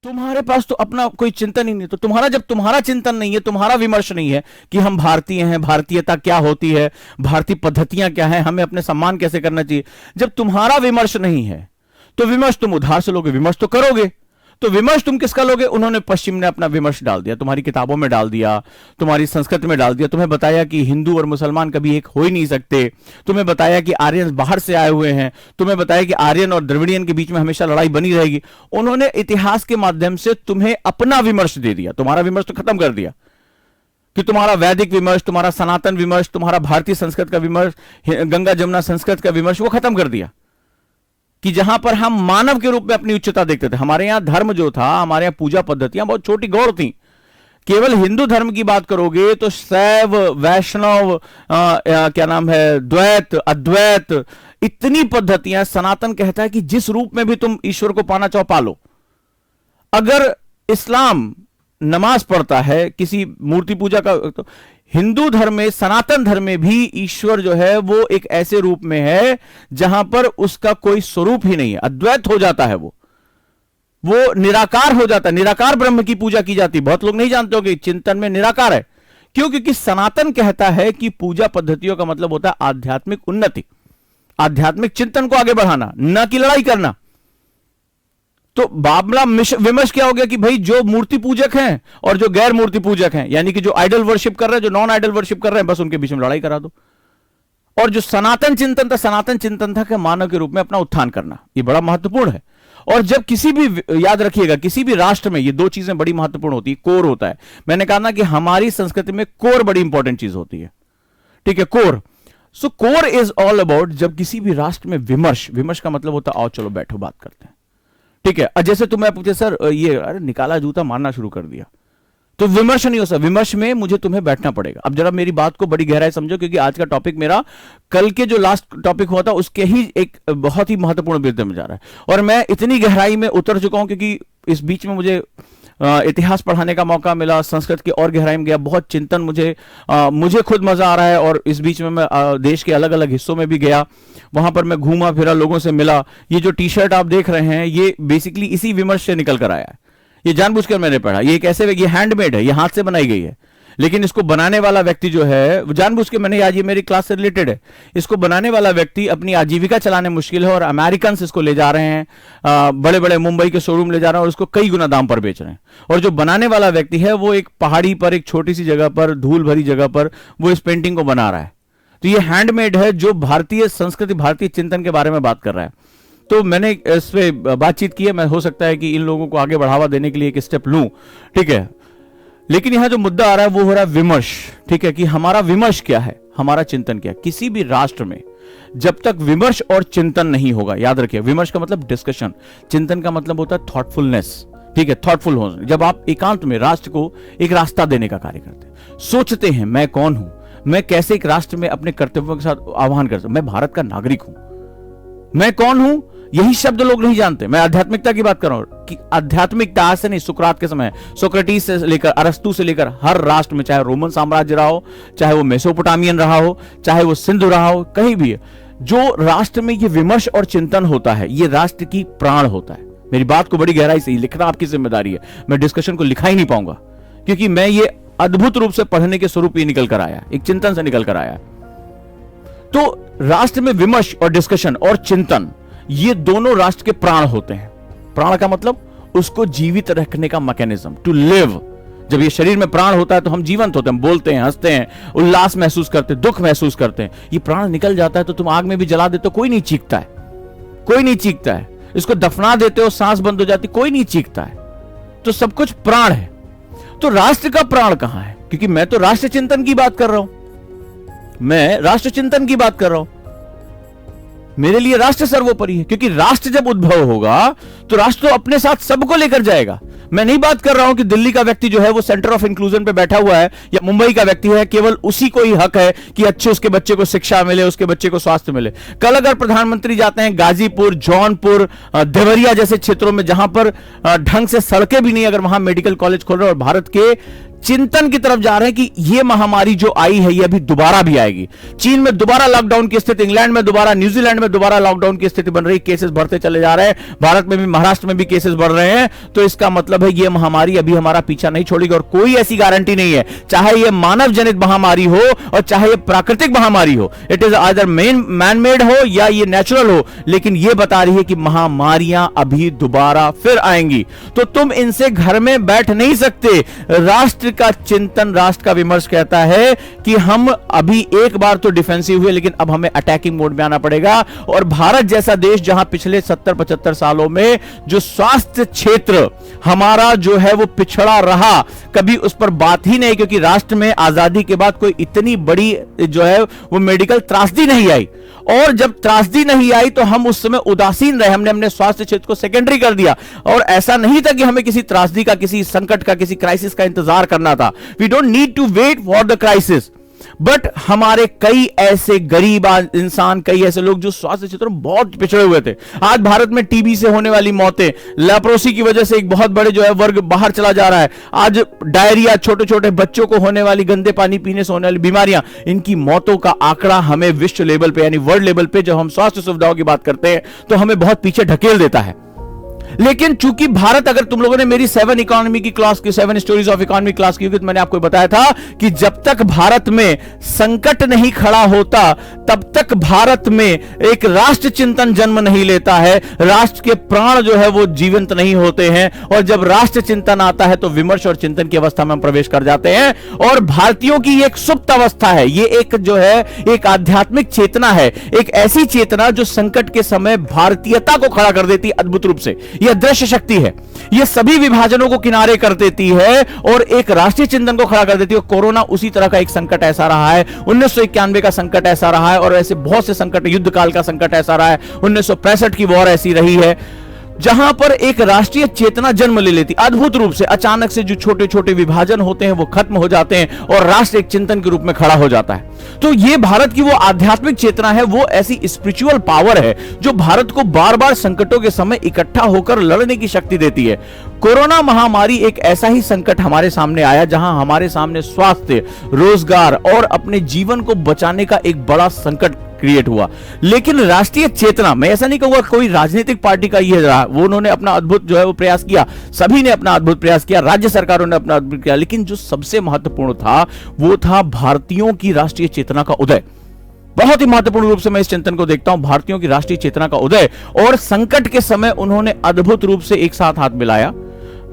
तुम्हारे पास तो अपना कोई चिंतन ही नहीं, तो जब तुम्हारा चिंतन नहीं है, तुम्हारा विमर्श नहीं है कि हम भारतीय हैं, भारतीयता क्या होती है, भारतीय पद्धतियां क्या हैं, हमें अपने सम्मान कैसे करना चाहिए, जब तुम्हारा विमर्श नहीं है तो विमर्श तुम उधार से लोगे, विमर्श तो करोगे, तो विमर्श तुम किसका लोगे? उन्होंने, पश्चिम ने अपना विमर्श डाल दिया, तुम्हारी किताबों में डाल दिया, तुम्हारी संस्कृति में डाल दिया, तुम्हें बताया कि हिंदू और मुसलमान कभी एक हो ही नहीं सकते, तुम्हें बताया कि आर्यन बाहर से आए हुए हैं, तुम्हें बताया कि आर्यन और द्रविडियन के बीच में हमेशा लड़ाई बनी रहेगी। उन्होंने इतिहास के माध्यम से तुम्हें अपना विमर्श दे दिया, तुम्हारा विमर्श तो खत्म कर दिया कि तुम्हारा वैदिक विमर्श, तुम्हारा सनातन विमर्श, तुम्हारा भारतीय संस्कृत का विमर्श, गंगा जमुना संस्कृत का विमर्श, वो खत्म कर दिया कि जहां पर हम मानव के रूप में अपनी उच्चता देखते थे। हमारे यहां धर्म जो था, हमारे यहां पूजा पद्धतियां बहुत छोटी गौड़ थी। केवल हिंदू धर्म की बात करोगे तो शैव, वैष्णव, क्या नाम है, द्वैत, अद्वैत, इतनी पद्धतियां। सनातन कहता है कि जिस रूप में भी तुम ईश्वर को पाना चाहो पालो। अगर इस्लाम नमाज पढ़ता है, किसी मूर्ति पूजा का, तो हिंदू धर्म में, सनातन धर्म में भी ईश्वर जो है वो एक ऐसे रूप में है जहां पर उसका कोई स्वरूप ही नहीं है, अद्वैत हो जाता है, वो निराकार हो जाता है, निराकार ब्रह्म की पूजा की जाती है। बहुत लोग नहीं जानते हो कि चिंतन में निराकार है। क्यों? क्योंकि सनातन कहता है कि पूजा पद्धतियों का मतलब होता है आध्यात्मिक उन्नति, आध्यात्मिक चिंतन को आगे बढ़ाना, न कि लड़ाई करना। तो मामला विमर्श क्या हो गया कि भाई जो मूर्ति पूजक हैं और जो गैर मूर्ति पूजक हैं, यानी कि जो आइडल वर्शिप कर रहे हैं, जो नॉन आइडल वर्शिप कर रहे हैं, बस उनके बीच में लड़ाई करा दो। और जो सनातन चिंतन था, सनातन चिंतन था कि मानव के रूप में अपना उत्थान करना, ये बड़ा महत्वपूर्ण है। और जब किसी भी, याद रखिएगा, किसी भी राष्ट्र में ये दो चीजें बड़ी महत्वपूर्ण होती है। कोर होता है, मैंने कहा ना कि हमारी संस्कृति में कोर बड़ी इंपॉर्टेंट चीज होती है, ठीक है, core. So core is all about, जब किसी भी राष्ट्र में विमर्श का मतलब होता है आओ चलो बैठो बात करते हैं, ठीक है। जैसे तुम्हें पूछे सर ये, अरे निकाला जूता मारना शुरू कर दिया, तो विमर्श नहीं हो सकता। विमर्श में मुझे तुम्हें बैठना पड़ेगा। अब जरा मेरी बात को बड़ी गहराई समझो, क्योंकि आज का टॉपिक मेरा कल के जो लास्ट टॉपिक हुआ था उसके ही एक बहुत ही महत्वपूर्ण बिंदु में जा रहा है। और मैं इतनी गहराई में उतर चुका हूं क्योंकि इस बीच में मुझे इतिहास पढ़ाने का मौका मिला, संस्कृत की और गहराई में गया, बहुत चिंतन मुझे खुद मजा आ रहा है। और इस बीच में मैं देश के अलग अलग हिस्सों में भी गया, वहां पर मैं घूमा फिरा, लोगों से मिला। ये जो टी शर्ट आप देख रहे हैं ये बेसिकली इसी विमर्श से निकल कर आया है, ये जानबूझकर मैंने पढ़ा। ये कैसे, ये हैंडमेड है, ये हाथ से बनाई गई है, लेकिन इसको बनाने वाला व्यक्ति जो है वो जानबूझ के, मैंने आज, ये मेरी क्लास से रिलेटेड है, इसको बनाने वाला व्यक्ति अपनी आजीविका चलाने मुश्किल है और अमेरिकन इसको ले जा रहे हैं, बड़े बड़े मुंबई के शोरूम ले जा रहे हैं और उसको कई गुना दाम पर बेच रहे हैं। और जो बनाने वाला व्यक्ति है वो एक पहाड़ी पर, एक छोटी सी जगह पर, धूल भरी जगह पर वो इस पेंटिंग को बना रहा है। तो ये हैंडमेड है, जो भारतीय संस्कृति, भारतीय चिंतन के बारे में बात कर रहा है। तो मैंने इस पे बातचीत की है, मैं हो सकता है कि इन लोगों को आगे बढ़ावा देने के लिए एक स्टेप लूं, ठीक है। लेकिन यहां जो मुद्दा आ रहा है वो हो रहा है विमर्श, ठीक है, कि हमारा विमर्श क्या है, हमारा चिंतन क्या है। किसी भी राष्ट्र में जब तक विमर्श और चिंतन नहीं होगा, याद रखिए, विमर्श का मतलब डिस्कशन, चिंतन का मतलब होता है थॉटफुलनेस, ठीक है, थॉटफुल हो। जब आप एकांत में राष्ट्र को एक रास्ता देने का कार्य करते हैं, सोचते हैं मैं कौन हूं, मैं कैसे एक राष्ट्र में अपने कर्तव्यों के साथ आह्वान कर सकता हूं, मैं भारत का नागरिक हूं, मैं कौन हूं, यही शब्द लोग नहीं जानते। मैं आध्यात्मिकता की बात कर रहा हूं कि आध्यात्मिकता से नहीं, सुकरात के समय, सोक्रेटिस से लेकर अरस्तु से लेकर हर राष्ट्र में, चाहे रोमन साम्राज्य रहा हो, चाहे वो मेसोपोटामियन रहा हो, चाहे वो सिंधु रहा हो, कहीं भी है, जो राष्ट्र में ये विमर्श और चिंतन होता है, ये राष्ट्र की प्राण होता है। मेरी बात को बड़ी गहराई से लिखना आपकी जिम्मेदारी है। मैं डिस्कशन को लिखा ही नहीं पाऊंगा क्योंकि मैं ये अद्भुत रूप से पढ़ने के स्वरूप ही निकल कर आया, एक चिंतन से निकल कर आया। तो राष्ट्र में विमर्श और डिस्कशन और चिंतन, ये दोनों राष्ट्र के प्राण होते हैं। प्राण का मतलब उसको जीवित रखने का मैकेनिज्म, टू लिव। जब ये शरीर में प्राण होता है तो हम जीवंत होते हैं, हम बोलते हैं, हंसते हैं, उल्लास महसूस करते हैं, दुख महसूस करते हैं। ये प्राण निकल जाता है तो तुम आग में भी जला देते हो, कोई नहीं चीखता है, कोई नहीं चीखता है। इसको दफना देते हो, सांस बंद हो जाती, कोई नहीं चीखता है। तो सब कुछ प्राण है। तो राष्ट्र का प्राण कहां है? क्योंकि मैं तो राष्ट्र चिंतन की बात कर रहा हूं, मैं राष्ट्र चिंतन की बात कर रहा हूं। मेरे लिए राष्ट्र सर्वोपरि है, क्योंकि राष्ट्र जब उद्भव होगा तो राष्ट्र तो अपने साथ सबको लेकर जाएगा। मैं नहीं बात कर रहा हूं कि दिल्ली का व्यक्ति जो है वो सेंटर ऑफ इंक्लूजन पे बैठा हुआ है, या मुंबई का व्यक्ति है केवल उसी को ही हक है कि अच्छे उसके बच्चे को शिक्षा मिले, उसके बच्चे को स्वास्थ्य मिले। कल अगर प्रधानमंत्री जाते हैं गाजीपुर, जौनपुर, देवरिया जैसे क्षेत्रों में जहां पर ढंग से सड़कें भी नहीं, अगर वहां मेडिकल कॉलेज खोल रहे हैं और भारत के चिंतन की तरफ जा रहे हैं कि ये महामारी जो आई है ये अभी दोबारा भी आएगी। चीन में दोबारा लॉकडाउन की स्थिति, इंग्लैंड में दोबारा, न्यूजीलैंड में दोबारा लॉकडाउन की स्थिति बन रही, केसेस बढ़ते चले जा रहे हैं, भारत में भी, महाराष्ट्र में भी केसेस बढ़ रहे हैं। तो इसका मतलब है ये महामारी अभी हमारा पीछा नहीं छोड़ेगी और कोई ऐसी गारंटी नहीं है, चाहे ये मानव जनित महामारी हो और चाहे ये प्राकृतिक महामारी हो, it is either man made हो या ये नेचुरल हो, लेकिन ये बता रही है कि महामारियां अभी दोबारा फिर आएंगी। तो तुम इनसे घर में बैठ नहीं सकते। राष्ट्र का चिंतन, राष्ट्र का विमर्श कहता है कि हम अभी एक बार तो डिफेंसिव हुए, लेकिन अब हमें अटैकिंग मोड में आना पड़ेगा। और भारत जैसा देश जहां पिछले 70-75 सालों में जो स्वास्थ्य क्षेत्र हमारा जो है वो पिछड़ा रहा, कभी उस पर बात ही नहीं, क्योंकि राष्ट्र में आजादी के बाद कोई इतनी बड़ी जो है वो मेडिकल त्रासदी नहीं आई। और जब त्रासदी नहीं आई तो हम उस समय उदासीन रहे, हमने अपने स्वास्थ्य क्षेत्र को सेकेंडरी कर दिया। और ऐसा नहीं था कि हमें किसी त्रासदी का, किसी संकट का, किसी क्राइसिस का इंतजार करना था। We don't need to wait for the crisis. But हमारे कई ऐसे गरीब इंसान, कई ऐसे लोग जो स्वास्थ्य क्षेत्र में बहुत पिछड़े हुए थे। आज भारत में टीबी से होने वाली मौतें, लेप्रोसी की वजह से एक बहुत बड़े जो है वर्ग बाहर चला जा रहा है। आज डायरिया, छोटे छोटे बच्चों को होने वाली, गंदे पानी पीने से होने वाली बीमारियां, इनकी मौतों का आंकड़ा हमें विश्व लेवल पे यानी वर्ल्ड लेवल पे जब हम स्वास्थ्य सुविधाओं की बात करते हैं तो हमें बहुत पीछे ढकेल देता है। लेकिन चूंकि भारत, अगर तुम लोगों ने मेरी 7 इकोनॉमी की क्लास की, 7 स्टोरीज ऑफ इकोनॉमी क्लास की, तो मैंने आपको बताया था कि जब तक भारत में संकट नहीं खड़ा होता तब तक भारत में एक राष्ट्र चिंतन जन्म नहीं लेता है, राष्ट्र के प्राण जो है वो जीवंत नहीं होते हैं। और जब राष्ट्र चिंतन आता है तो विमर्श और चिंतन की अवस्था में हम प्रवेश कर जाते हैं। और भारतीयों की एक सुप्त अवस्था है, ये एक जो है एक आध्यात्मिक चेतना है, एक ऐसी चेतना जो संकट के समय भारतीयता को खड़ा कर देती है अद्भुत रूप से। यह दृश्य शक्ति है, यह सभी विभाजनों को किनारे कर देती है और एक राष्ट्रीय चिंतन को खड़ा कर देती है। कोरोना उसी तरह का एक संकट ऐसा रहा है, 1991 का संकट ऐसा रहा है और ऐसे बहुत से संकट, युद्ध काल का संकट ऐसा रहा है, 1965 की वॉर ऐसी रही है, जहां पर एक राष्ट्रीय चेतना जन्म ले लेती अद्भुत रूप से। अचानक से जो छोटे छोटे विभाजन होते हैं वो खत्म हो जाते हैं और राष्ट्र एक चिंतन के रूप में खड़ा हो जाता है। तो ये भारत की वो आध्यात्मिक चेतना है, वो ऐसी स्पिरिचुअल पावर है जो भारत को बार बार संकटों के समय इकट्ठा होकर लड़ने की शक्ति देती है। कोरोना महामारी एक ऐसा ही संकट हमारे सामने आया जहां हमारे सामने स्वास्थ्य, रोजगार और अपने जीवन को बचाने का एक बड़ा संकट क्रिएट हुआ। लेकिन राष्ट्रीय चेतना, मैं ऐसा नहीं कहूंगा कोई राजनीतिक पार्टी का ये रहा, वो उन्होंने अपना अद्भुत जो है वो प्रयास किया, सभी ने अपना अद्भुत प्रयास किया, राज्य सरकारों ने अपना अद्भुत किया, लेकिन जो सबसे महत्वपूर्ण था वो था भारतीयों की राष्ट्रीय चेतना का उदय। बहुत ही महत्वपूर्ण रूप से मैं इस चिंतन को देखता हूं, भारतीयों की राष्ट्रीय चेतना का उदय। और संकट के समय उन्होंने अद्भुत रूप से एक साथ हाथ मिलाया।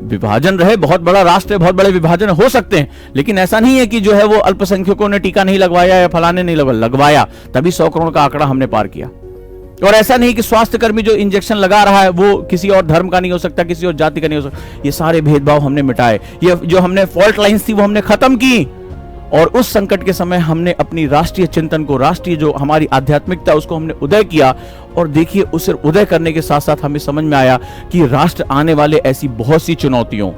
विभाजन रहे, बहुत बड़ा राष्ट्र, बहुत बड़े विभाजन हो सकते हैं, लेकिन ऐसा नहीं है कि जो है वो अल्पसंख्यकों ने टीका नहीं लगवाया या फलाने नहीं लगवाया तभी 100 करोड़ का आंकड़ा हमने पार किया। और ऐसा नहीं कि स्वास्थ्य कर्मी जो इंजेक्शन लगा रहा है वो किसी और धर्म का नहीं हो सकता, किसी और जाति का नहीं हो सकता। ये सारे भेदभाव हमने मिटाए, ये जो हमने फॉल्ट लाइंस थी वो हमने खत्म की। और उस संकट के समय हमने अपनी राष्ट्रीय चिंतन को, राष्ट्रीय जो हमारी आध्यात्मिकता उसको हमने उदय किया। और देखिए उसे उदय करने के साथ साथ हमें समझ में आया कि राष्ट्र आने वाले ऐसी बहुत सी चुनौतियों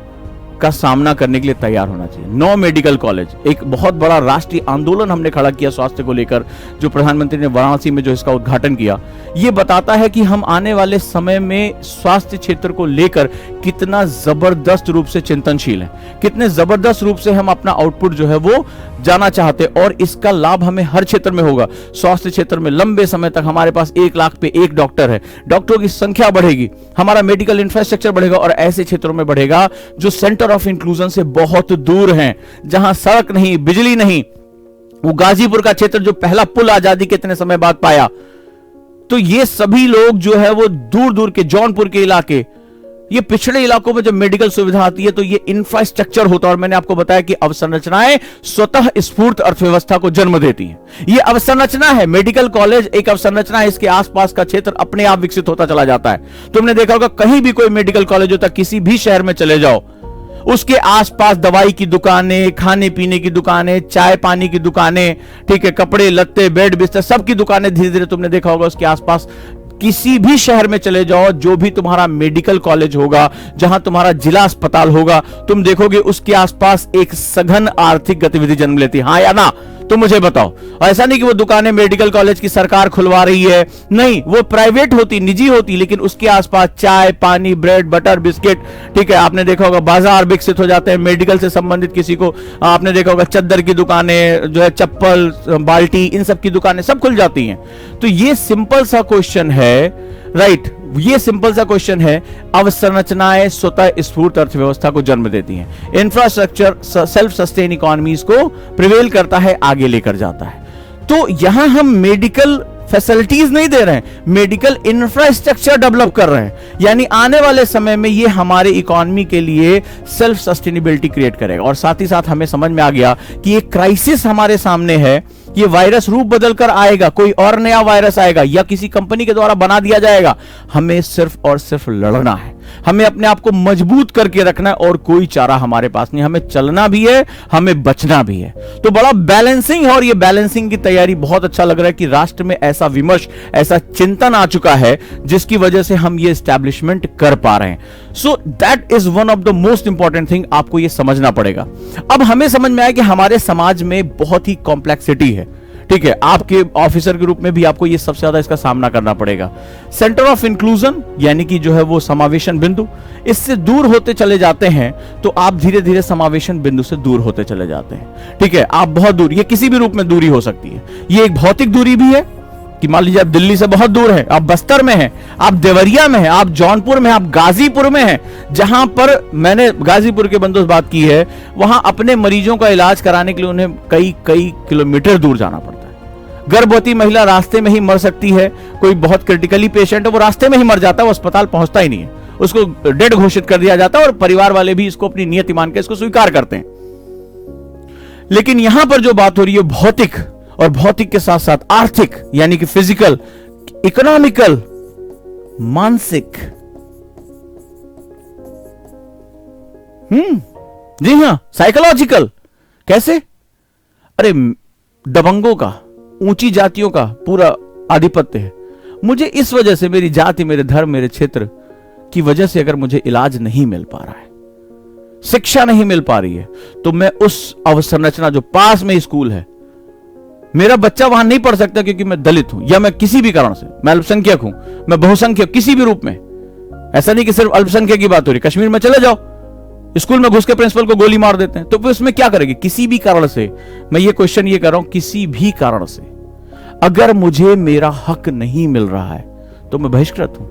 का सामना करने के लिए तैयार होना चाहिए। 9 मेडिकल कॉलेज, एक बहुत बड़ा राष्ट्रीय आंदोलन हमने खड़ा किया स्वास्थ्य को लेकर, जो प्रधानमंत्री ने वाराणसी में जो इसका उद्घाटन किया। ये बताता है कि हम आने वाले समय में स्वास्थ्य क्षेत्र को लेकर कितना जबरदस्त रूप से चिंतनशील हैं, कितने जबरदस्त रूप से हम अपना आउटपुट जो है वो जाना चाहते हैं। और इसका लाभ हमें हर क्षेत्र में होगा। स्वास्थ्य क्षेत्र में लंबे समय तक हमारे पास 1 लाख पे 1 डॉक्टर है, डॉक्टरों की संख्या बढ़ेगी, हमारा मेडिकल इंफ्रास्ट्रक्चर बढ़ेगा और ऐसे क्षेत्रों में बढ़ेगा जो सेंटर ऑफ इंक्लूजन से बहुत दूर हैं, जहां सड़क नहीं, बिजली नहीं। वो गाजीपुर का क्षेत्र जो पहला पुल आजादी के इतने समय बाद पाया, तो ये सभी लोग जो है वो दूर दूर के, जौनपुर के इलाके, ये पिछड़े इलाकों में जब मेडिकल सुविधा आती है तो ये इंफ्रास्ट्रक्चर होता है। और मैंने आपको बताया कि अवसंरचनाएं स्वतः स्फूर्त अर्थव्यवस्था को जन्म देती हैं। ये अवसंरचना है, मेडिकल कॉलेज एक अवसंरचना है, इसके आसपास का क्षेत्र अपने आप विकसित होता चला जाता है। तुमने देखा होगा कहीं भी कोई मेडिकल कॉलेज होता, किसी भी शहर में चले जाओ, उसके आसपास दवाई की दुकानें, खाने पीने की दुकानें, चाय पानी की दुकानें, ठीक है, कपड़े लत्ते, बेड बिस्तर, सबकी दुकानें धीरे धीरे तुमने देखा होगा उसके आसपास। किसी भी शहर में चले जाओ, जो भी तुम्हारा मेडिकल कॉलेज होगा, जहां तुम्हारा जिला अस्पताल होगा, तुम देखोगे उसके आसपास एक सघन आर्थिक गतिविधि जन्म लेती है। हाँ या ना? तो मुझे बताओ। ऐसा नहीं कि वो दुकानें मेडिकल कॉलेज की सरकार खुलवा रही है, नहीं, वो प्राइवेट होती, निजी होती, लेकिन उसके आसपास चाय, पानी, ब्रेड, बटर, बिस्किट, ठीक है, आपने देखा होगा बाजार विकसित हो जाते हैं। मेडिकल से संबंधित किसी को आपने देखा होगा चद्दर की दुकानें, जो है चप्पल, बाल्टी, इन सब की दुकानें सब खुल जाती हैं। तो ये सिंपल सा क्वेश्चन है, राइट, ये सिंपल सा क्वेश्चन है। अवसंरचनाएं स्वतः स्फूर्त अर्थव्यवस्था को जन्म देती हैं। इंफ्रास्ट्रक्चर सेल्फ सस्टेन इकोनॉमीज को प्रिवेल करता है, आगे लेकर जाता है। तो यहां हम मेडिकल फैसिलिटीज नहीं दे रहे हैं, मेडिकल इंफ्रास्ट्रक्चर डेवलप कर रहे हैं। यानी आने वाले समय में ये हमारे इकोनॉमी के लिए सेल्फ सस्टेनेबिलिटी क्रिएट करेगा। और साथ ही साथ हमें समझ में आ गया कि एक क्राइसिस हमारे सामने है, ये वायरस रूप बदल कर आएगा, कोई और नया वायरस आएगा या किसी कंपनी के द्वारा बना दिया जाएगा। हमें सिर्फ और सिर्फ लड़ना है, हमें अपने आप को मजबूत करके रखना है और कोई चारा हमारे पास नहीं। हमें चलना भी है, हमें बचना भी है। तो बड़ा बैलेंसिंग है और ये बैलेंसिंग की तैयारी बहुत अच्छा लग रहा है कि राष्ट्र में ऐसा विमर्श, ऐसा चिंतन आ चुका है जिसकी वजह से हम ये एस्टैब्लिशमेंट कर पा रहे हैं। So that is one of the most important thing, आपको ये समझना पड़ेगा। अब हमें समझ में आया कि हमारे समाज में बहुत ही कॉम्प्लेक्सिटी है, ठीक है, आपके ऑफिसर के रूप में भी आपको ये सबसे ज्यादा इसका सामना करना पड़ेगा। सेंटर ऑफ इंक्लूजन यानी कि जो है वो समावेशन बिंदु, इससे दूर होते चले जाते हैं तो आप धीरे धीरे समावेशन बिंदु से दूर होते चले जाते हैं, ठीक है। आप बहुत दूर, ये किसी भी रूप में दूरी हो सकती है। ये एक भौतिक दूरी भी है कि मान लीजिए आप दिल्ली से बहुत दूर है, आप बस्तर में हैं, आप देवरिया में हैं, आप जौनपुर में, आप गाजीपुर में हैं, जहां पर मैंने गाजीपुर के बंदों से बात की है, वहां अपने मरीजों का इलाज कराने के लिए उन्हें कई कई किलोमीटर दूर जाना पड़ता है। गर्भवती महिला रास्ते में ही मर सकती है, कोई बहुत क्रिटिकली पेशेंट है वो रास्ते में ही मर जाता है, वो अस्पताल पहुंचता ही नहीं है, उसको डेड घोषित कर दिया जाता है और परिवार वाले भी इसको अपनी नियति मान के इसको स्वीकार करते हैं। लेकिन यहां पर जो बात हो रही है भौतिक, और भौतिक के साथ साथ आर्थिक यानी कि फिजिकल, इकोनॉमिकल, मानसिक, जी हां, साइकोलॉजिकल। कैसे? अरे दबंगों का, ऊंची जातियों का पूरा आधिपत्य है। मुझे इस वजह से, मेरी जाति, मेरे धर्म, मेरे क्षेत्र की वजह से अगर मुझे इलाज नहीं मिल पा रहा है, शिक्षा नहीं मिल पा रही है, तो मैं उस अवसंरचना, जो पास में स्कूल है, मेरा बच्चा वहां नहीं पढ़ सकता क्योंकि मैं दलित हूं या मैं किसी भी कारण से, मैं अल्पसंख्यक हूं, मैं बहुसंख्यक, किसी भी रूप में। ऐसा नहीं कि सिर्फ अल्पसंख्यक की बात हो रही, कश्मीर में चले जाओ, स्कूल में घुस के प्रिंसिपल को गोली मार देते हैं, तो फिर उसमें क्या करेंगे? किसी भी कारण से, मैं ये क्वेश्चन ये कर रहा हूं, किसी भी कारण से अगर मुझे मेरा हक नहीं मिल रहा है तो मैं बहिष्कृत हूं।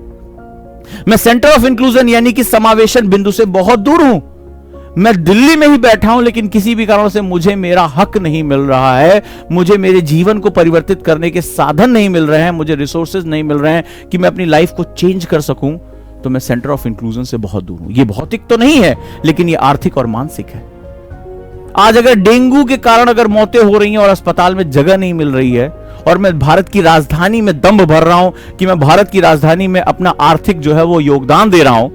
मैं सेंटर ऑफ इंक्लूजन यानी कि समावेशन बिंदु से बहुत दूर हूं। मैं दिल्ली में ही बैठा हूं लेकिन किसी भी कारण से मुझे मेरा हक नहीं मिल रहा है, मुझे मेरे जीवन को परिवर्तित करने के साधन नहीं मिल रहे हैं, मुझे रिसोर्सेज नहीं मिल रहे हैं कि मैं अपनी लाइफ को चेंज कर सकूं, तो मैं सेंटर ऑफ इंक्लूजन से बहुत दूर हूं। ये भौतिक तो नहीं है लेकिन ये आर्थिक और मानसिक है। आज अगर डेंगू के कारण अगर मौतें हो रही हैं और अस्पताल में जगह नहीं मिल रही है, और मैं भारत की राजधानी में दम भर रहा हूं कि मैं भारत की राजधानी में अपना आर्थिक जो है वो योगदान दे रहा हूं,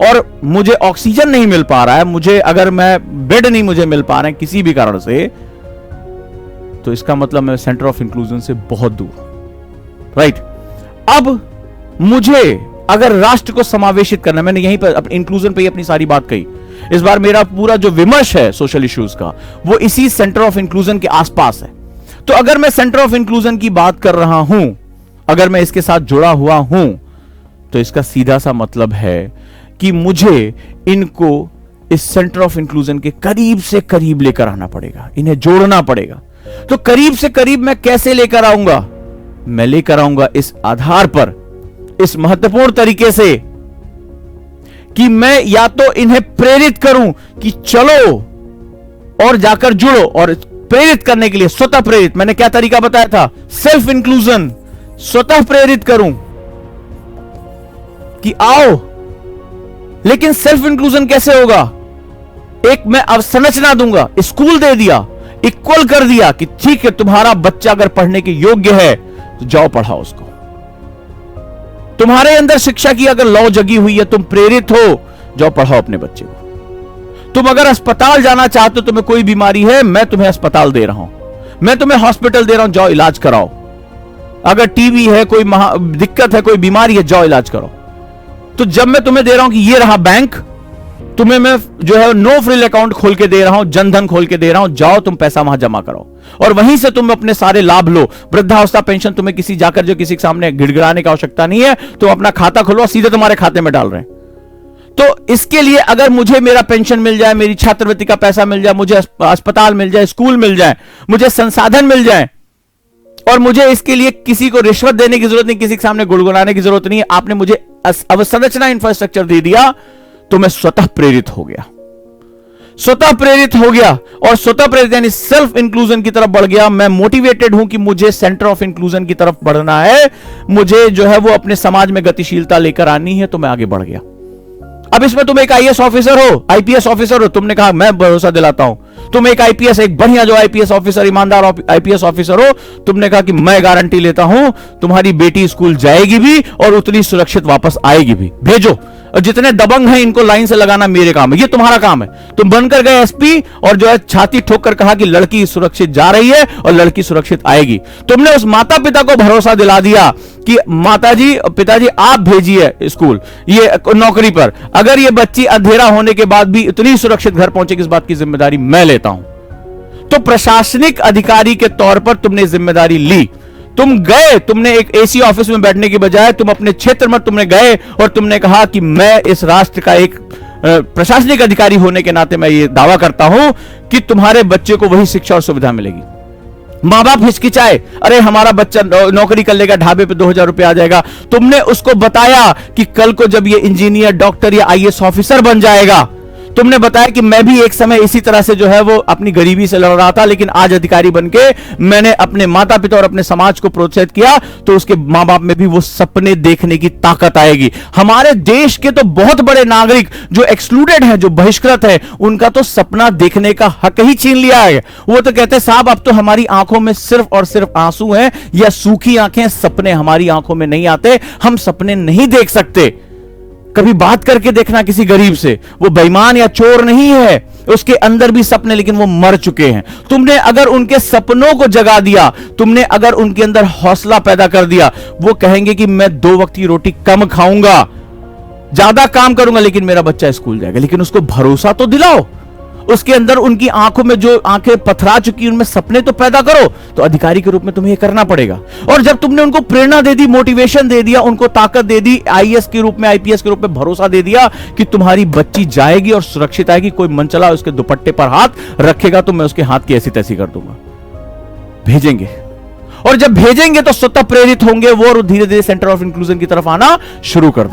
और मुझे ऑक्सीजन नहीं मिल पा रहा है, मुझे अगर मैं बेड नहीं मुझे मिल पा रहे हैं किसी भी कारण से, तो इसका मतलब मैं सेंटर ऑफ इंक्लूजन से बहुत दूर, राइट। अब मुझे अगर राष्ट्र को समावेशित करना, मैंने यहीं पर इंक्लूजन पे ही अपनी सारी बात कही, इस बार मेरा पूरा जो विमर्श है सोशल इश्यूज का वो इसी सेंटर ऑफ इंक्लूजन के आसपास है। तो अगर मैं सेंटर ऑफ इंक्लूजन की बात कर रहा हूं, अगर मैं इसके साथ जुड़ा हुआ हूं, तो इसका सीधा सा मतलब है कि मुझे इनको इस सेंटर ऑफ इंक्लूजन के करीब से करीब लेकर आना पड़ेगा, इन्हें जोड़ना पड़ेगा। तो करीब से करीब मैं कैसे लेकर आऊंगा? मैं लेकर आऊंगा इस आधार पर, इस महत्वपूर्ण तरीके से कि मैं या तो इन्हें प्रेरित करूं कि चलो और जाकर जुड़ो, और प्रेरित करने के लिए स्वतः प्रेरित, मैंने क्या तरीका बताया था? सेल्फ इंक्लूजन, स्वतः प्रेरित करूं कि आओ। लेकिन सेल्फ इंक्लूजन कैसे होगा? एक मैं अवसंरचना दूंगा, स्कूल दे दिया, इक्वल कर दिया कि ठीक है तुम्हारा बच्चा अगर पढ़ने के योग्य है तो जाओ पढ़ाओ उसको। तुम्हारे अंदर शिक्षा की अगर लौ जगी हुई है, तुम प्रेरित हो, जाओ पढ़ाओ अपने बच्चे को। तुम अगर अस्पताल जाना चाहते हो, तुम्हें कोई बीमारी है, मैं तुम्हें अस्पताल दे रहा हूं, मैं तुम्हें हॉस्पिटल दे रहा हूं, जाओ इलाज कराओ। अगर टीबी है, कोई दिक्कत है, कोई बीमारी है, जाओ इलाज करो। तो जब मैं तुम्हें दे रहा हूं कि ये रहा बैंक, तुम्हें मैं जो है नो फ्रिल अकाउंट खोल के दे रहा हूं, जनधन खोल के दे रहा हूं, जाओ तुम पैसा वहां जमा करो और वहीं से तुम अपने सारे लाभ लो। वृद्धावस्था पेंशन तुम्हें किसी जाकर जो किसी के सामने गिड़गिड़ाने की आवश्यकता नहीं है, तुम अपना खाता खोलो, सीधे तुम्हारे खाते में डाल रहे हैं। तो इसके लिए अगर मुझे मेरा पेंशन मिल जाए, मेरी छात्रवृत्ति का पैसा मिल जाए, मुझे अस्पताल मिल जाए, स्कूल मिल जाए, मुझे संसाधन मिल जाए, और मुझे इसके लिए किसी को रिश्वत देने की जरूरत नहीं, किसी के सामने गुड़गुड़ाने की जरूरत नहीं है, आपने मुझे अवसंरचना इंफ्रास्ट्रक्चर दे दिया, तो मैं स्वतः प्रेरित हो गया, स्वतः प्रेरित हो गया। और स्वतः प्रेरित यानी सेल्फ इंक्लूजन की तरफ बढ़ गया। मैं मोटिवेटेड हूं कि मुझे सेंटर ऑफ इंक्लूजन की तरफ बढ़ना है, मुझे जो है वो अपने समाज में गतिशीलता लेकर आनी है, तो मैं आगे बढ़ गया। अब इसमें तुम एक आईएएस ऑफिसर हो, आईपीएस ऑफिसर हो, तुमने कहा मैं भरोसा दिलाता हूं, तुम एक आईपीएस, एक बढ़िया जो आईपीएस ऑफिसर, ईमानदार आईपीएस ऑफिसर हो, तुमने कहा कि मैं गारंटी लेता हूं तुम्हारी बेटी स्कूल जाएगी भी और उतनी सुरक्षित वापस आएगी भी, भेजो। और जितने दबंग हैं इनको लाइन से लगाना मेरे काम है, ये तुम्हारा काम है। तुम बनकर गए एसपी और जो है छाती ठोक कर कहा कि लड़की सुरक्षित जा रही है और लड़की सुरक्षित आएगी। तुमने उस माता पिता को भरोसा दिला दिया कि माताजी पिताजी आप भेजिए स्कूल ये नौकरी पर, अगर ये बच्ची अंधेरा होने के बाद भी इतनी सुरक्षित घर पहुंचेगी, इस बात की जिम्मेदारी मैं लेता हूं। तो प्रशासनिक अधिकारी के तौर पर तुमने जिम्मेदारी ली, तुम गए, तुमने एक एसी ऑफिस में बैठने की बजाय तुम अपने क्षेत्र में तुमने गए और तुमने कहा कि मैं इस राष्ट्र का एक प्रशासनिक अधिकारी होने के नाते मैं ये दावा करता हूं कि तुम्हारे बच्चे को वही शिक्षा और सुविधा मिलेगी। मां बाप हिचकिचाए, अरे हमारा बच्चा नौकरी कर लेगा, ढाबे पे 2000 रुपया आ जाएगा। तुमने उसको बताया कि कल को जब ये इंजीनियर, डॉक्टर या आईएएस ऑफिसर बन जाएगा, तुमने बताया कि मैं भी एक समय इसी तरह से जो है वो अपनी गरीबी से लड़ रहा था, लेकिन आज अधिकारी बनके मैंने अपने माता पिता और अपने समाज को प्रोत्साहित किया, तो उसके मां बाप में भी वो सपने देखने की ताकत आएगी। हमारे देश के तो बहुत बड़े नागरिक जो एक्सक्लूडेड हैं, जो बहिष्कृत हैं, उनका तो सपना देखने का हक ही छीन लिया है। वो तो कहते हैं साहब अब तो हमारी आंखों में सिर्फ और सिर्फ आंसू हैं या सूखी आंखें, सपने हमारी आंखों में नहीं आते, हम सपने नहीं देख सकते। कभी बात करके देखना किसी गरीब से, वो बेईमान या चोर नहीं है, उसके अंदर भी सपने, लेकिन वो मर चुके हैं। तुमने अगर उनके सपनों को जगा दिया, तुमने अगर उनके अंदर हौसला पैदा कर दिया, वो कहेंगे कि मैं 2 वक्त की रोटी कम खाऊंगा, ज्यादा काम करूंगा, लेकिन मेरा बच्चा स्कूल जाएगा। लेकिन उसको भरोसा तो दिलाओ, उसके अंदर उनकी आंखों में जो आंखें पथरा चुकी उनमें सपने तो पैदा करो। तो अधिकारी के रूप में तुम्हें यह करना पड़ेगा। और जब तुमने उनको प्रेरणा दे दी, मोटिवेशन दे दिया, उनको ताकत दे दी, आईएएस के रूप में, आईपीएस के रूप में भरोसा दे दिया कि तुम्हारी बच्ची जाएगी और सुरक्षित आएगी, कोई मनचला उसके दुपट्टे पर हाथ रखेगा तो मैं उसके हाथ की ऐसी तैसी कर दूंगा, भेजेंगे। और जब भेजेंगे तो स्वतः प्रेरित होंगे वो और धीरे धीरे सेंटर ऑफ इंक्लूजन की तरफ आना शुरू कर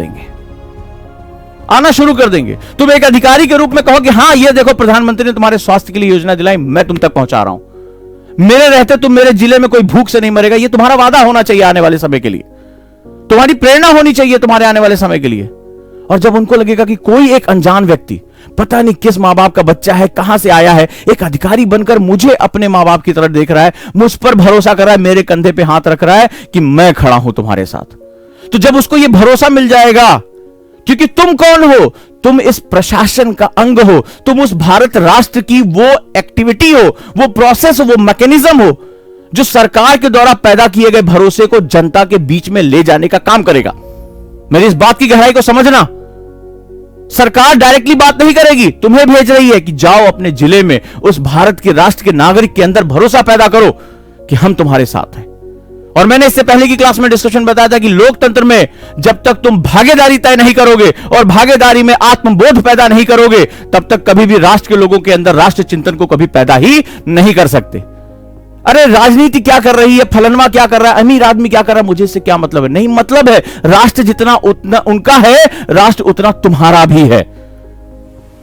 देंगे। तुम एक अधिकारी के रूप में कहो कि हाँ ये देखो प्रधानमंत्री ने तुम्हारे स्वास्थ्य के लिए योजना दिलाई, मैं तुम तक पहुंचा रहा हूं, मेरे रहते तुम मेरे जिले में कोई भूख से नहीं मरेगा। ये तुम्हारा वादा होना चाहिए आने वाले समय के लिए, तुम्हारी प्रेरणा होनी चाहिए तुम्हारे आने वाले समय के लिए। और जब उनको लगेगा कि कोई एक अनजान व्यक्ति, पता नहीं किस मां बाप का बच्चा है, कहां से आया है, एक अधिकारी बनकर मुझे अपने मां बाप की तरफ देख रहा है, मुझ पर भरोसा कर रहा है, मेरे कंधे पे हाथ रख रहा है कि मैं खड़ा हूं तुम्हारे साथ, तो जब उसको यह भरोसा मिल जाएगा, क्योंकि तुम कौन हो, तुम इस प्रशासन का अंग हो, तुम उस भारत राष्ट्र की वो एक्टिविटी हो, वो प्रोसेस हो, वो मैकेनिज्म हो जो सरकार के द्वारा पैदा किए गए भरोसे को जनता के बीच में ले जाने का काम करेगा। मेरी इस बात की गहराई को समझना, सरकार डायरेक्टली बात नहीं करेगी, तुम्हें भेज रही है कि जाओ अपने जिले में उस भारत के राष्ट्र के नागरिक के अंदर भरोसा पैदा करो कि हम तुम्हारे साथ हैं। और मैंने इससे पहले की क्लास में डिस्कशन बताया था कि लोकतंत्र में जब तक तुम भागीदारी तय नहीं करोगे और भागीदारी में आत्मबोध पैदा नहीं करोगे, तब तक कभी भी राष्ट्र के लोगों के अंदर राष्ट्र चिंतन को कभी पैदा ही नहीं कर सकते। अरे राजनीति क्या कर रही है, फलनवा क्या कर रहा है, अमीर आदमी क्या कर रहा है, मुझे इससे क्या मतलब है? नहीं मतलब है, राष्ट्र जितना उतना उनका है, राष्ट्र उतना तुम्हारा भी है।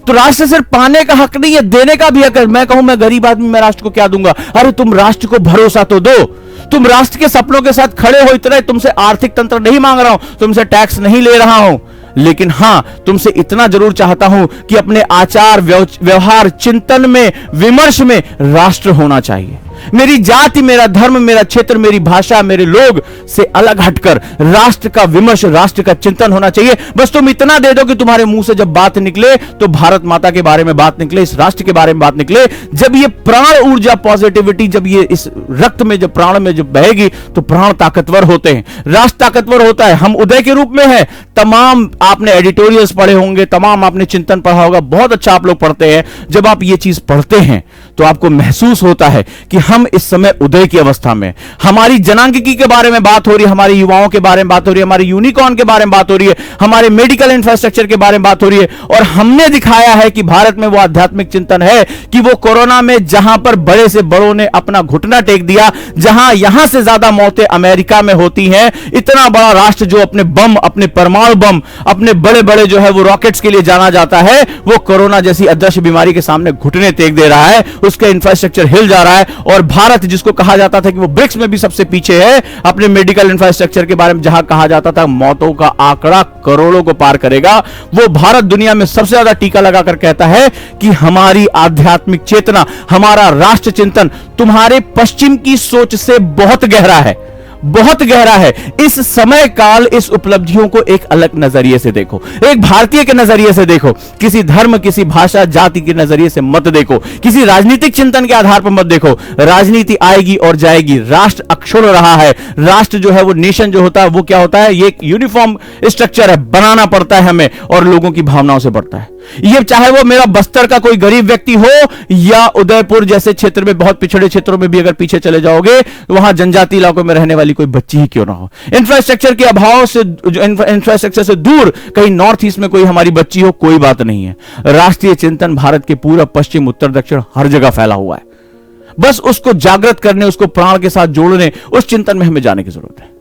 तो राष्ट्र सिर्फ पाने का हक नहीं है, देने का भी हक है। मैं कहूं मैं गरीब आदमी, मैं राष्ट्र को क्या दूंगा? अरे तुम राष्ट्र को भरोसा तो दो, तुम राष्ट्र के सपनों के साथ खड़े हो, इतना तुमसे आर्थिक तंत्र नहीं मांग रहा हूं, तुमसे टैक्स नहीं ले रहा हूं, लेकिन हां तुमसे इतना जरूर चाहता हूं कि अपने आचार व्यवहार चिंतन में विमर्श में राष्ट्र होना चाहिए। मेरी जाति, मेरा धर्म, मेरा क्षेत्र, मेरी भाषा, मेरे लोग से अलग हटकर राष्ट्र का विमर्श, राष्ट्र का चिंतन होना चाहिए। बस तुम इतना दे दो कि तुम्हारे मुंह से जब बात निकले तो भारत माता के बारे में बात निकले, इस राष्ट्र के बारे में बात निकले। जब ये प्राण ऊर्जा, पॉजिटिविटी, जब ये इस रक्त में, जब प्राण में जब बहेगी तो प्राण ताकतवर होते हैं, राष्ट्र ताकतवर होता है। हम उदय के रूप में है। तमाम आपने एडिटोरियल्स पढ़े होंगे, तमाम आपने चिंतन पढ़ा होगा, बहुत अच्छा आप लोग पढ़ते हैं। जब आप ये चीज पढ़ते हैं तो आपको महसूस होता है कि हम इस समय उदय की अवस्था में, हमारी जनांगिकी के बारे में बात हो रही है, हमारे युवाओं के बारे में बात हो रही है, हमारे यूनिकॉर्न के बारे में बात हो रही है, हमारे मेडिकल इंफ्रास्ट्रक्चर के बारे में बात हो रही है। और हमने दिखाया है कि भारत में वो आध्यात्मिक चिंतन है कि वो कोरोना में जहां पर बड़े से बड़ों ने अपना घुटना टेक दिया, जहां यहां से ज्यादा मौतें अमेरिका में होती हैं, इतना बड़ा राष्ट्र जो अपने बम, अपने परमाणु बम, अपने बड़े बड़े जो है वो रॉकेट्स के लिए जाना जाता है, वो कोरोना जैसी अदृश्य बीमारी के सामने घुटने टेक दे रहा है, उसका इंफ्रास्ट्रक्चर हिल जा रहा है। और भारत, जिसको कहा जाता था कि वो ब्रिक्स में भी सबसे पीछे है अपने मेडिकल इंफ्रास्ट्रक्चर के बारे में, जहां कहा जाता था मौतों का आंकड़ा करोड़ों को पार करेगा, वो भारत दुनिया में सबसे ज्यादा टीका लगाकर कहता है कि हमारी आध्यात्मिक चेतना, हमारा राष्ट्र चिंतन तुम्हारे पश्चिम की सोच से बहुत गहरा है, बहुत गहरा है। इस समय काल, इस उपलब्धियों को एक अलग नजरिए से देखो, एक भारतीय के नजरिए से देखो, किसी धर्म, किसी भाषा, जाति के नजरिए से मत देखो, किसी राजनीतिक चिंतन के आधार पर मत देखो। राजनीति आएगी और जाएगी, राष्ट्र अक्षुण्ण रहा है। राष्ट्र जो है वो, नेशन जो होता है वो क्या होता है, ये एक यूनिफॉर्म स्ट्रक्चर है, बनाना पड़ता है हमें, और लोगों की भावनाओं से बढ़ता है। ये चाहे वो मेरा बस्तर का कोई गरीब व्यक्ति हो, या उदयपुर जैसे क्षेत्र में, बहुत पिछड़े क्षेत्रों में भी अगर पीछे चले जाओगे, वहां जनजाति इलाकों में रहने वाली कोई बच्ची ही क्यों ना हो, इंफ्रास्ट्रक्चर के अभाव से, इंफ्रास्ट्रक्चर से दूर कहीं नॉर्थ ईस्ट में कोई हमारी बच्ची हो, कोई बात नहीं है। राष्ट्रीय चिंतन भारत के पूरा पश्चिम, उत्तर, दक्षिण हर जगह फैला हुआ है। बस उसको जागृत करने, उसको प्राण के साथ जोड़ने, उस चिंतन में हमें जाने की जरूरत है।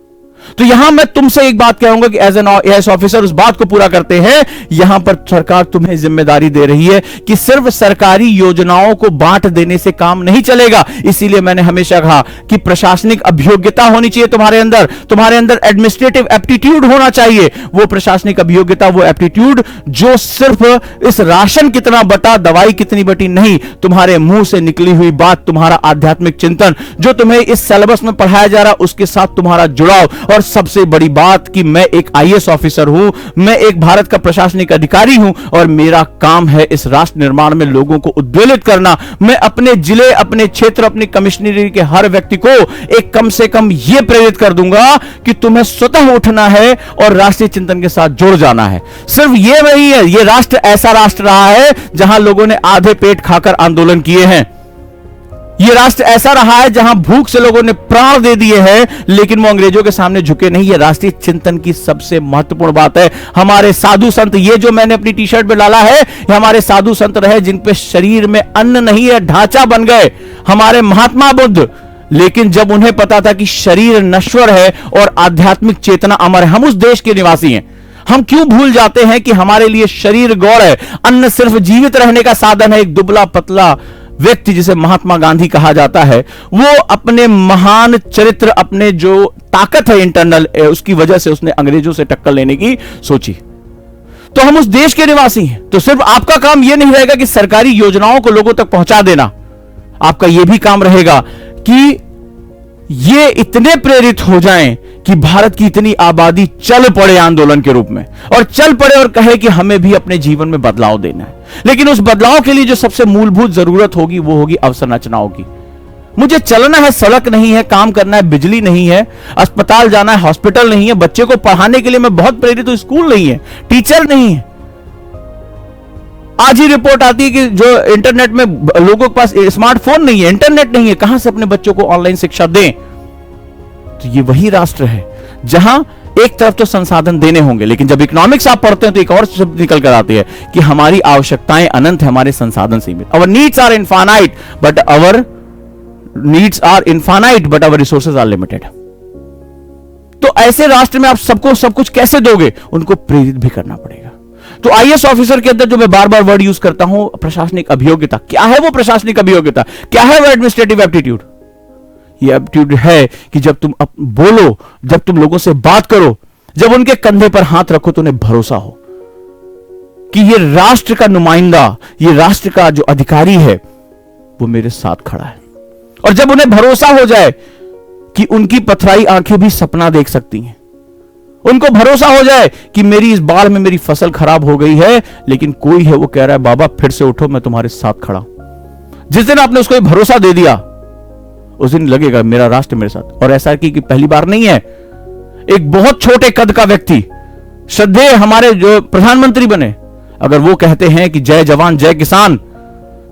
तो यहां मैं तुमसे एक बात कहूंगा कि एज एन आईएएस ऑफिसर उस बात को पूरा करते हैं। यहां पर सरकार तुम्हें जिम्मेदारी दे रही है कि सिर्फ सरकारी योजनाओं को बांट देने से काम नहीं चलेगा। इसीलिए मैंने हमेशा कहा कि प्रशासनिक अभियोग्यता होनी चाहिए तुम्हारे अंदर एडमिनिस्ट्रेटिव एप्टीट्यूड होना चाहिए। वो प्रशासनिक अभियोग्यता, वो एप्टीट्यूड जो सिर्फ इस राशन कितना बटा, दवाई कितनी बटी नहीं, तुम्हारे मुंह से निकली हुई बात, तुम्हारा आध्यात्मिक चिंतन जो तुम्हें इस सिलेबस में पढ़ाया जा रहा, उसके साथ तुम्हारा जुड़ाव। और सबसे बड़ी बात कि मैं एक आईएएस ऑफिसर हूं, मैं एक भारत का प्रशासनिक अधिकारी हूं, और मेरा काम है इस राष्ट्र निर्माण में लोगों को उद्वेलित करना। मैं अपने जिले, अपने क्षेत्र, अपनी कमिश्नरी के हर व्यक्ति को एक कम से कम यह प्रेरित कर दूंगा कि तुम्हें स्वतः उठना है और राष्ट्रीय चिंतन के साथ जुड़ जाना है। सिर्फ यह नहीं है, यह राष्ट्र ऐसा राष्ट्र रहा है जहां लोगों ने आधे पेट खाकर आंदोलन किए हैं। यह राष्ट्र ऐसा रहा है जहां भूख से लोगों ने प्राण दे दिए हैं, लेकिन वो अंग्रेजों के सामने झुके नहीं। यह राष्ट्रीय चिंतन की सबसे महत्वपूर्ण बात है। हमारे साधु संत, ये जो मैंने अपनी टी शर्ट पे डाला है, ये हमारे साधु संत रहे जिन पे शरीर में अन्न नहीं है, ढांचा बन गए। हमारे महात्मा बुद्ध, लेकिन जब उन्हें पता था कि शरीर नश्वर है और आध्यात्मिक चेतना अमर है। हम उस देश के निवासी हैं, हम क्यों भूल जाते हैं कि हमारे लिए शरीर गौर है, अन्न सिर्फ जीवित रहने का साधन है। एक दुबला पतला व्यक्ति जिसे महात्मा गांधी कहा जाता है, वो अपने महान चरित्र, अपने जो ताकत है इंटरनल, उसकी वजह से उसने अंग्रेजों से टक्कर लेने की सोची। तो हम उस देश के निवासी हैं, तो सिर्फ आपका काम यह नहीं रहेगा कि सरकारी योजनाओं को लोगों तक पहुंचा देना, आपका यह भी काम रहेगा कि ये इतने प्रेरित हो जाएं कि भारत की इतनी आबादी चल पड़े आंदोलन के रूप में, और चल पड़े और कहे कि हमें भी अपने जीवन में बदलाव देना है। लेकिन उस बदलाव के लिए जो सबसे मूलभूत जरूरत होगी वो होगी अवसंरचनाओं की। मुझे चलना है, सड़क नहीं है, काम करना है, बिजली नहीं है, अस्पताल जाना है, हॉस्पिटल नहीं है, बच्चे को पढ़ाने के लिए मैं बहुत प्रेरित हूं, स्कूल नहीं है, टीचर नहीं है। आज ही रिपोर्ट आती है कि जो इंटरनेट में लोगों के पास स्मार्टफोन नहीं है, इंटरनेट नहीं है, कहां से अपने बच्चों को ऑनलाइन शिक्षा दें। तो ये वही राष्ट्र है जहां एक तरफ तो संसाधन देने होंगे, लेकिन जब इकोनॉमिक्स आप पढ़ते हैं तो एक और शब्द निकल कर आती है कि हमारी आवश्यकताएं अनंत है, हमारे संसाधन सीमित। Our needs are infinite but our resources are limited. तो ऐसे राष्ट्र में आप सबको सब कुछ कैसे दोगे, उनको प्रेरित भी करना पड़ेगा। तो आईएएस ऑफिसर के अंदर जो मैं बार बार वर्ड यूज करता हूं, प्रशासनिक अभियोग्यता। क्या है वो प्रशासनिक अभियोग्यता? क्या है वो एडमिनिस्ट्रेटिव एप्टीट्यूड? ये एप्टीट्यूड है कि जब तुम बोलो, जब तुम लोगों से बात करो, जब उनके कंधे पर हाथ रखो तो उन्हें भरोसा हो कि ये राष्ट्र का नुमाइंदा, ये राष्ट्र का जो अधिकारी है वो मेरे साथ खड़ा है। और जब उन्हें भरोसा हो जाए कि उनकी पथराई आंखें भी सपना देख सकती हैं, उनको भरोसा हो जाए कि मेरी इस बाढ़ में मेरी फसल खराब हो गई है, लेकिन कोई है वो कह रहा है बाबा फिर से उठो, मैं तुम्हारे साथ खड़ा हूं। जिस दिन आपने उसको ये भरोसा दे दिया, उस दिन लगेगा मेरा राष्ट्र मेरे साथ। और ऐसा कि पहली बार नहीं है, एक बहुत छोटे कद का व्यक्ति, श्रद्धेय हमारे जो प्रधानमंत्री बने, अगर वो कहते हैं कि जय जवान जय किसान,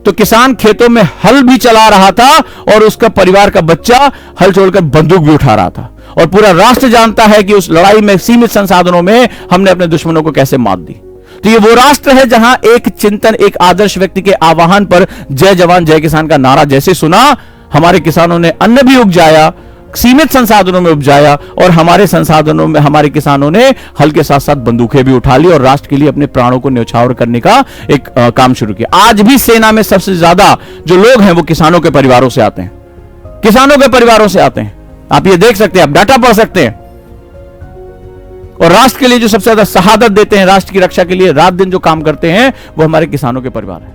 तो किसान खेतों में हल भी चला रहा था और उसका परिवार का बच्चा हल छोड़कर बंदूक भी उठा रहा था। और पूरा राष्ट्र जानता है कि उस लड़ाई में सीमित संसाधनों में हमने अपने दुश्मनों को कैसे मात दी। तो ये वो राष्ट्र है जहां एक चिंतन, एक आदर्श व्यक्ति के आह्वान पर जय जवान जय किसान का नारा जैसे सुना, हमारे किसानों ने अन्न भी उपजाया, सीमित संसाधनों में उपजाया, और हमारे संसाधनों में हमारे किसानों ने हल के साथ साथ बंदूकें भी उठा ली और राष्ट्र के लिए अपने प्राणों को न्यौछावर करने का एक काम शुरू किया। आज भी सेना में सबसे ज्यादा जो लोग हैं वो किसानों के परिवारों से आते हैं, किसानों के परिवारों से आते हैं। आप ये देख सकते हैं, आप डाटा पढ़ सकते हैं। और राष्ट्र के लिए जो सबसे ज्यादा शहादत देते हैं, राष्ट्र की रक्षा के लिए रात दिन जो काम करते हैं, वो हमारे किसानों के परिवार हैं।